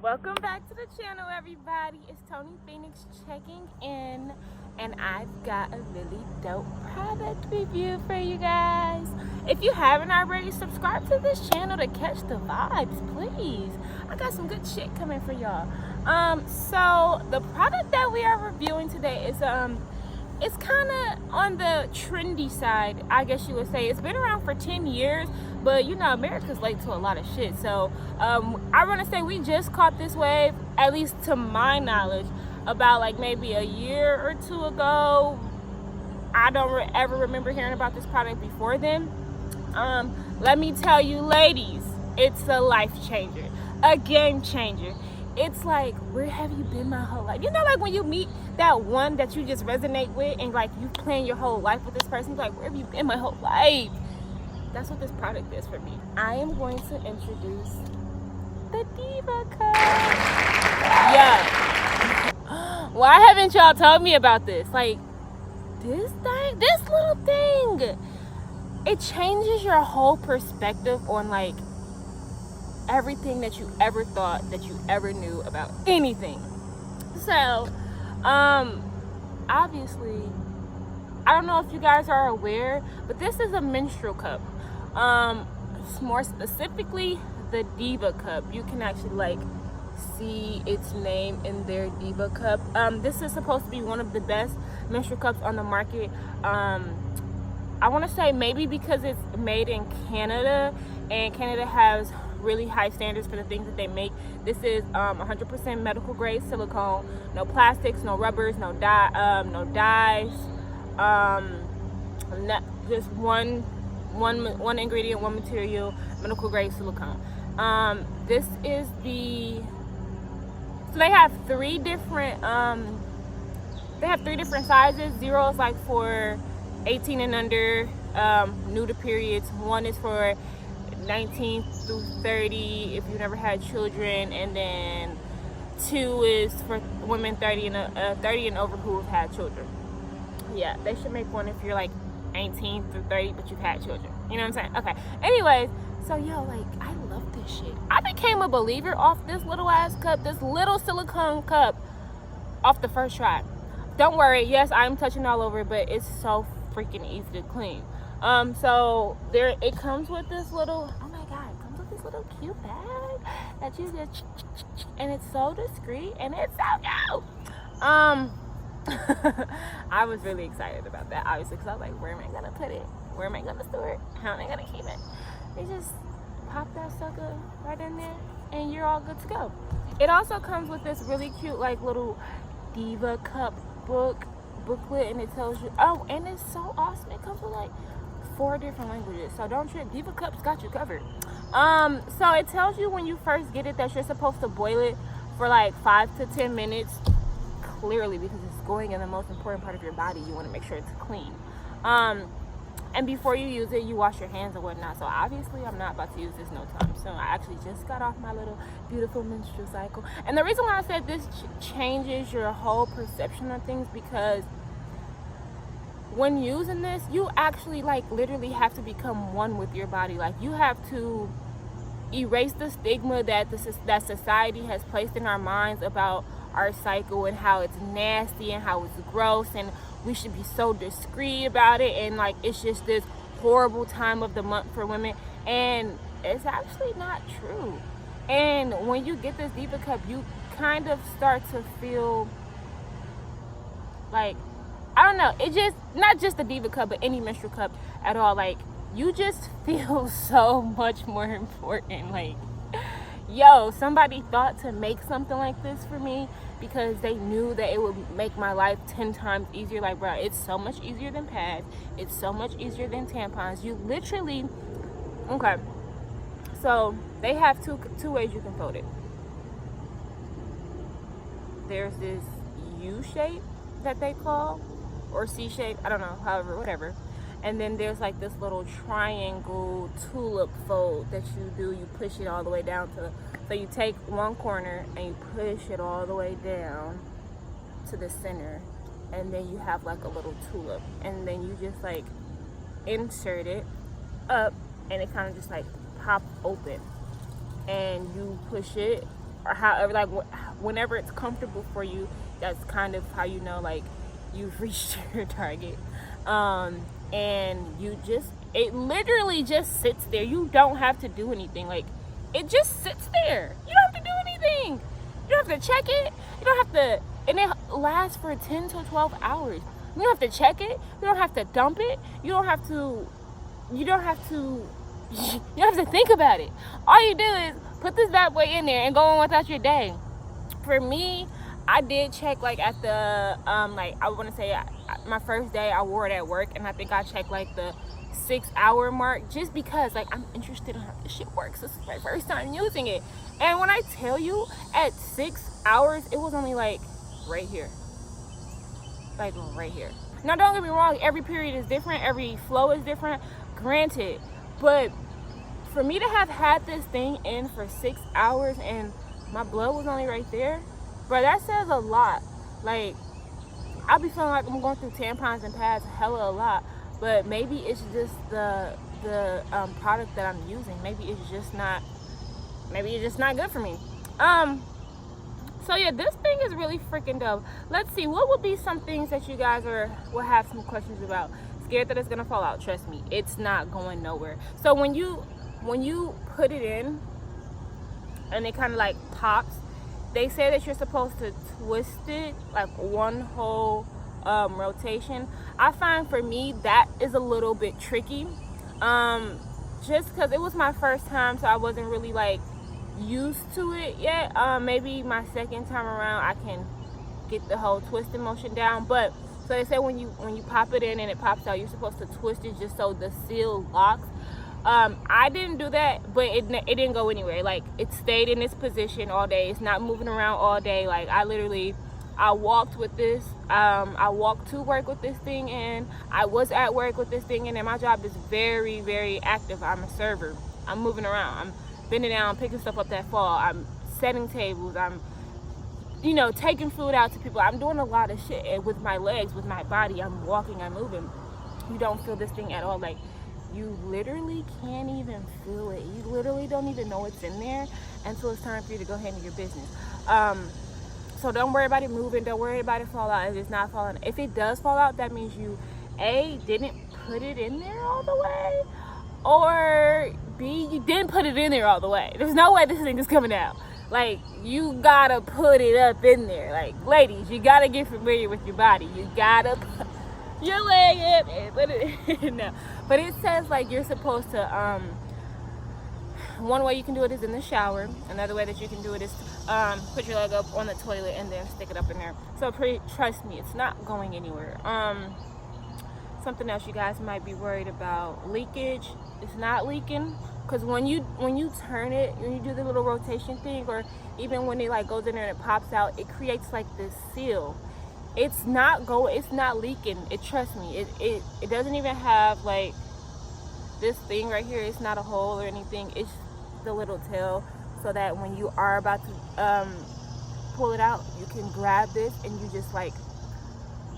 Welcome back to the channel, everybody. It's Tony Phoenix checking in, and I've got a really dope product review for you guys. If you haven't already, subscribe to this channel to catch the vibes, please. I got some good shit coming for y'all. So the product that we are reviewing today is it's kind of on the trendy side, I guess you would say. It's been around for 10 years, but you know, America's late to a lot of shit. So I want to say we just caught this wave, at least to my knowledge, about like maybe a year or two ago. I don't ever remember hearing about this product before then. Let me tell you, ladies, it's a life changer, a game changer. It's like, where have you been my whole life? You know, like when you meet that one that you just resonate with and like you plan your whole life with this person, you're like, where have you been my whole life? That's what this product is for me. I am going to introduce the Diva cup. Yeah. Why haven't y'all told me about this? Like, this little thing, it changes your whole perspective on like everything that you ever thought that you ever knew about anything. So obviously, I don't know if you guys are aware, but this is a menstrual cup. More specifically, the Diva cup. You can actually like see its name in their Diva cup. This is supposed to be one of the best menstrual cups on the market. I want to say maybe because it's made in Canada, and Canada has really high standards for the things that they make. This is 100% medical grade silicone, no plastics, no rubbers, no dyes, just one ingredient, one material, medical grade silicone. This is so they have three different sizes. 0 is like for 18 and under, new to periods. 1 is for 19 through 30 if you've never had children, and then 2 is for women 30 and over who have had children. Yeah, they should make one if you're like 18 through 30 but you've had children. You know what I'm saying? Okay. Anyways, so yo, like, I love this shit. I became a believer off this little ass cup, this little silicone cup, off the first try. Don't worry, yes, I'm touching all over, but it's so freaking easy to clean. So there, it comes with this little, oh my god, it comes with this little cute bag that you just, and it's so discreet and it's so cute. I was really excited about that, obviously, because I was like, where am I gonna put it? Where am I gonna store it? How am I gonna keep it? You just pop that sucker right in there and you're all good to go. It also comes with this really cute like little Diva cup booklet, and it tells you, oh, and it's so awesome, it comes with like 4 different languages, so don't trip. Diva cups got you covered. So it tells you when you first get it that you're supposed to boil it for like 5 to 10 minutes, clearly, because it's going in the most important part of your body. You want to make sure it's clean. And before you use it, you wash your hands and whatnot. So obviously I'm not about to use this no time soon. I actually just got off my little beautiful menstrual cycle. And the reason why I said this changes your whole perception of things, because when using this, you actually like literally have to become one with your body. Like, you have to erase the stigma that that society has placed in our minds about our cycle, and how it's nasty and how it's gross and we should be so discreet about it, and like it's just this horrible time of the month for women. And it's actually not true. And when you get this Diva cup, you kind of start to feel like, I don't know, it just, not just the Diva cup, but any menstrual cup at all, like you just feel so much more important. Like, yo, somebody thought to make something like this for me because they knew that it would make my life 10 times easier. Like, bro, it's so much easier than pads. It's so much easier than tampons. You literally, okay, so they have two ways you can fold it. There's this U shape that they call, or C shape, I don't know, however, whatever. And then there's like this little triangle tulip fold that you do. You push it all the way down to, so you take one corner and you push it all the way down to the center, and then you have like a little tulip, and then you just like insert it up, and it kind of just like pop open, and you push it or however, like whenever it's comfortable for you, that's kind of how you know like you've reached your target. And it literally just sits there. You don't have to do anything. Like, it just sits there. You don't have to do anything. You don't have to check it. You don't have to, and it lasts for 10 to 12 hours. You don't have to check it. You don't have to dump it. You don't have to think about it. All you do is put this bad boy in there and go on without your day. For me, I did check like at the like I want to say my first day I wore it at work, and I think I checked like the 6-hour mark, just because like I'm interested in how this shit works. This is my first time using it, and when I tell you at 6 hours, it was only like right here. Now don't get me wrong, every period is different, every flow is different, granted, but for me to have had this thing in for 6 hours and my blood was only right there, bro, that says a lot. Like, I'll be feeling like I'm going through tampons and pads hella a lot, but maybe it's just the product that I'm using. Maybe it's just not good for me. So yeah, this thing is really freaking dope. Let's see, what would be some things that you guys will have some questions about? Scared that it's gonna fall out. Trust me, it's not going nowhere. So when you put it in and it kind of like pops, they say that you're supposed to twist it like one whole rotation. I find for me that is a little bit tricky, just because it was my first time, so I wasn't really like used to it yet. Maybe my second time around I can get the whole twisting motion down. But so they say when you pop it in and it pops out, you're supposed to twist it just so the seal locks. I didn't do that, but it didn't go anywhere. Like, it stayed in its position all day. It's not moving around all day. Like, I walked with this. I walked to work with this thing, and I was at work with this thing, and then my job is very, very active. I'm a server. I'm moving around. I'm bending down, picking stuff up that fall. I'm setting tables. I'm, taking food out to people. I'm doing a lot of shit with my legs, with my body. I'm walking, I'm moving. You don't feel this thing at all. Like, you literally can't even feel it. You literally don't even know it's in there until it's time for you to go handle your business. So don't worry about it moving. Don't worry about it fall out. If it's not falling, if it does fall out, that means you A, didn't put it in there all the way, or B, you didn't put it in there all the way. There's no way this thing is coming out. Like, you gotta put it up in there. Like, ladies, you gotta get familiar with your body. You gotta put your leg up and put it in. No. But it says like you're supposed to, one way you can do it is in the shower. Another way that you can do it is put your leg up on the toilet and then stick it up in there. So trust me, it's not going anywhere. Something else you guys might be worried about, leakage. It's not leaking, because when you turn it, when you do the little rotation thing, or even when it like goes in there and it pops out, it creates like this seal. It's not leaking. Trust me, it doesn't even have like this thing right here. It's not a hole or anything. It's the little tail, so that when you are about to pull it out, you can grab this and you just like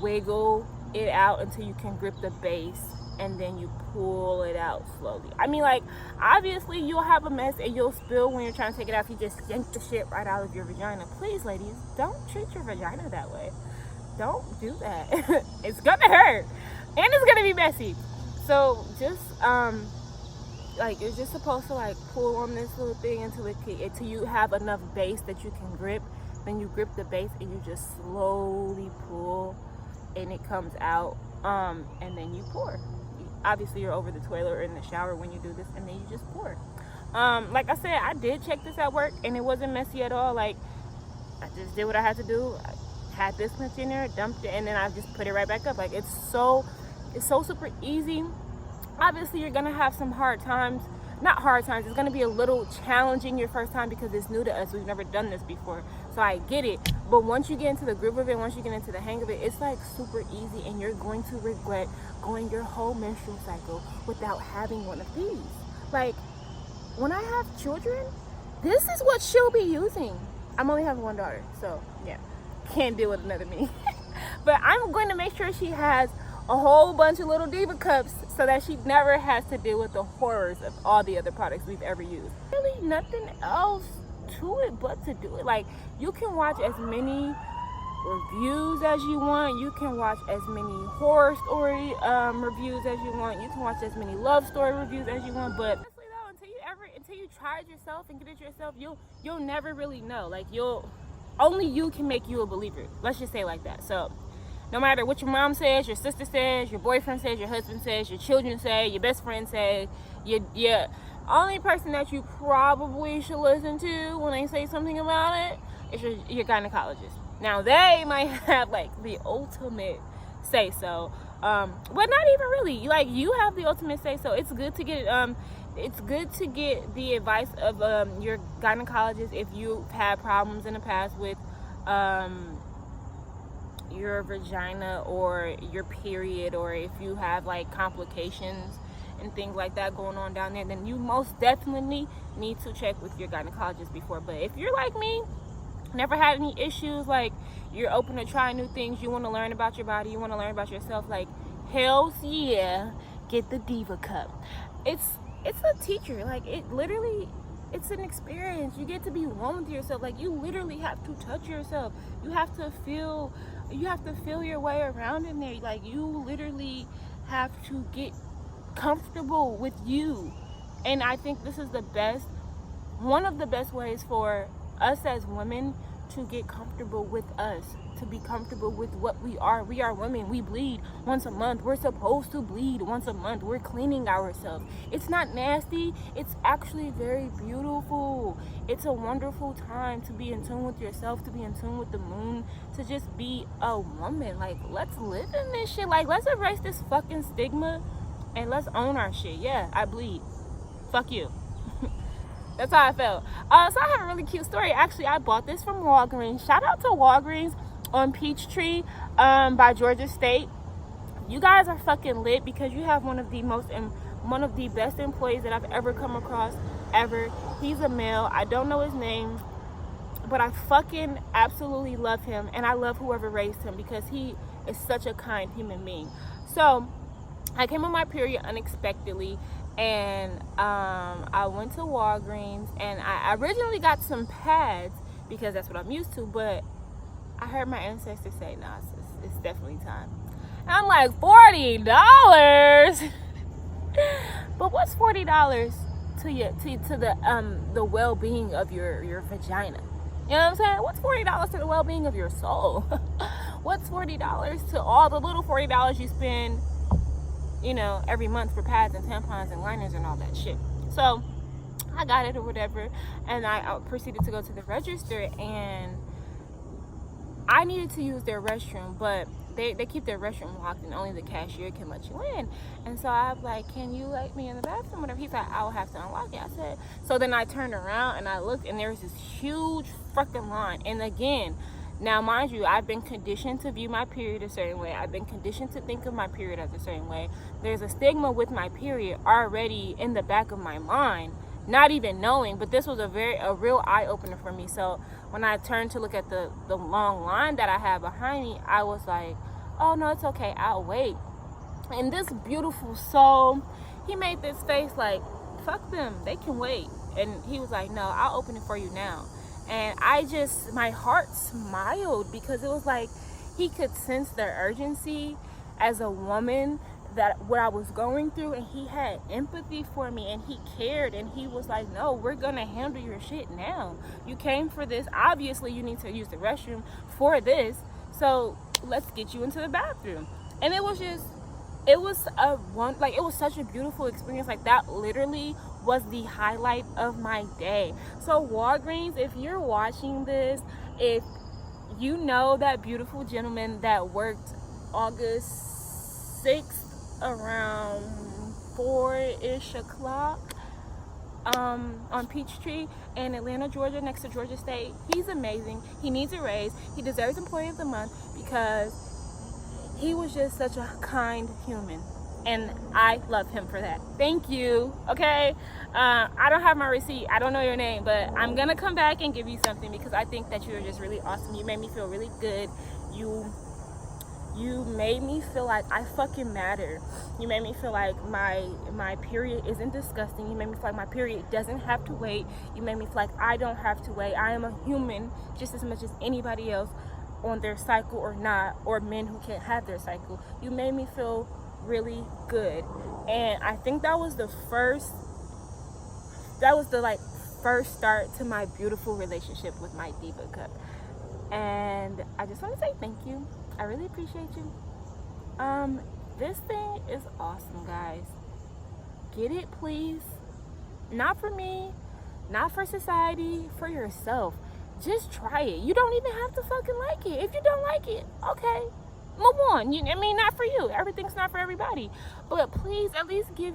wiggle it out until you can grip the base, and then you pull it out slowly. I mean, like, obviously you'll have a mess and you'll spill when you're trying to take it out if you just yank the shit right out of your vagina. Please, ladies, don't treat your vagina that way. Don't do that. It's gonna hurt and it's gonna be messy. So just like, you're just supposed to like pull on this little thing until you have enough base that you can grip. Then you grip the base and you just slowly pull and it comes out, and then you pour. Obviously you're over the toilet or in the shower when you do this, and then you just pour. Like I said, I did check this at work and it wasn't messy at all. Like, I just did what I had to do. I had this much in there, dumped it, and then I just put it right back up. Like, it's so super easy. Obviously you're gonna have some hard times. Not hard times, it's gonna be a little challenging your first time because it's new to us. We've never done this before, so I get it. But once you get into the groove of it, once you get into the hang of it, it's like super easy, and you're going to regret going your whole menstrual cycle without having one of these. Like, when I have children, this is what she'll be using. I'm only having one daughter, so yeah, can't deal with another me. But I'm going to make sure she has a whole bunch of little Diva cups so that she never has to deal with the horrors of all the other products we've ever used. Really nothing else to it but to do it. Like, you can watch as many reviews as you want. You can watch as many horror story reviews as you want. You can watch as many love story reviews as you want. But honestly though, until you try it yourself and get it yourself, you'll never really know. Like, only you can make you a believer. Let's just say it like that. So no matter what your mom says, your sister says, your boyfriend says, your husband says, your children say, your best friend says, your only person that you probably should listen to when they say something about it is your gynecologist. Now, they might have like the ultimate say so, but not even really. Like, you have the ultimate say so. It's good to get the advice of your gynecologist if you've had problems in the past with your vagina or your period, or if you have like complications and things like that going on down there, then you most definitely need to check with your gynecologist before. But if you're like me, never had any issues, like you're open to try new things, you want to learn about your body, you want to learn about yourself, like, hell yeah, get the Diva cup. It's a teacher. Like, it's an experience. You get to be one with yourself. Like, you literally have to touch yourself. You have to feel your way around in there. Like, you literally have to get comfortable with you. And I think this is one of the best ways for us as women to get comfortable with us, to be comfortable with what we are. We are women. We bleed once a month. We're supposed to bleed once a month. We're cleaning ourselves. It's not nasty. It's actually very beautiful. It's a wonderful time to be in tune with yourself, to be in tune with the moon, to just be a woman. Like, let's live in this shit. Like, let's erase this fucking stigma and let's own our shit. Yeah, I bleed. Fuck you. That's how I felt. So I have a really cute story. Actually, I bought this from Walgreens. Shout out to Walgreens on Peachtree by Georgia State. You guys are fucking lit because you have one of the best employees that I've ever come across ever. He's a male. I don't know his name, but I fucking absolutely love him, and I love whoever raised him because he is such a kind human being. So I came on my period unexpectedly, and I went to Walgreens, and I originally got some pads because that's what I'm used to, but I heard my ancestors say, nah, it's definitely time. And I'm like, $40? But what's $40 to the well-being of your vagina? You know what I'm saying? What's $40 to the well-being of your soul? What's $40 to all the little $40 you spend, every month for pads and tampons and liners and all that shit? So I got it or whatever, and I proceeded to go to the register, and I needed to use their restroom, but they keep their restroom locked and only the cashier can let you in. And so I was like, can you let me in the bathroom, whatever? He's like, I will have to unlock it. I said, so then I turned around and I looked, and there was this huge fucking line. And again, now mind you, I've been conditioned to view my period a certain way. I've been conditioned to think of my period as a certain way. There's a stigma with my period already in the back of my mind, not even knowing, but this was a real eye-opener for me. So when I turned to look at the long line that I had behind me, I was like, oh no, it's okay, I'll wait. And this beautiful soul, he made this face like, fuck them, they can wait. And he was like, no, I'll open it for you now. And my heart smiled because it was like he could sense the urgency as a woman, that what I was going through, and he had empathy for me, and he cared, and he was like, no, we're gonna handle your shit now. You came for this, obviously you need to use the restroom for this, so let's get you into the bathroom. And it was such a beautiful experience. Like, that literally was the highlight of my day. So Walgreens, if you're watching this, if you know that beautiful gentleman that worked August 6th around 4-ish o'clock on Peachtree in Atlanta, Georgia, next to Georgia State, he's amazing. He needs a raise. He deserves Employee of the Month because he was just such a kind human, and I love him for that. Thank you. Okay, I don't have my receipt, I don't know your name, but I'm gonna come back and give you something because I think that you're just really awesome. You made me feel really good. You You made me feel like I fucking matter. You made me feel like my period isn't disgusting. You made me feel like my period doesn't have to wait. You made me feel like I don't have to wait. I am a human just as much as anybody else on their cycle or not, or men who can't have their cycle. You made me feel really good. And I think that was the like first start to my beautiful relationship with my Diva cup. And I just want to say thank you. I really appreciate you. This thing is awesome, guys. Get it, please. Not for me, not for society, for yourself. Just try it. You don't even have to fucking like it. If you don't like it, okay, move on. Not for you. Everything's not for everybody. But please, at least give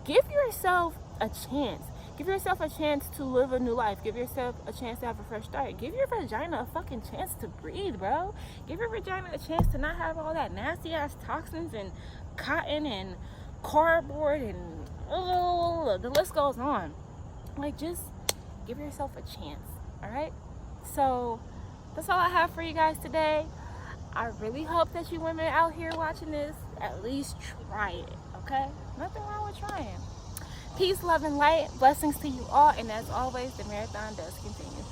yourself a chance. Give yourself a chance to live a new life. Give yourself a chance to have a fresh start. Give your vagina a fucking chance to breathe, bro. Give your vagina a chance to not have all that nasty ass toxins and cotton and cardboard and the list goes on. Like, just give yourself a chance, all right? So that's all I have for you guys today. I really hope that you women out here watching this at least try it, okay? Nothing wrong with trying. Peace, love, and light. Blessings to you all. And as always, the marathon does continue.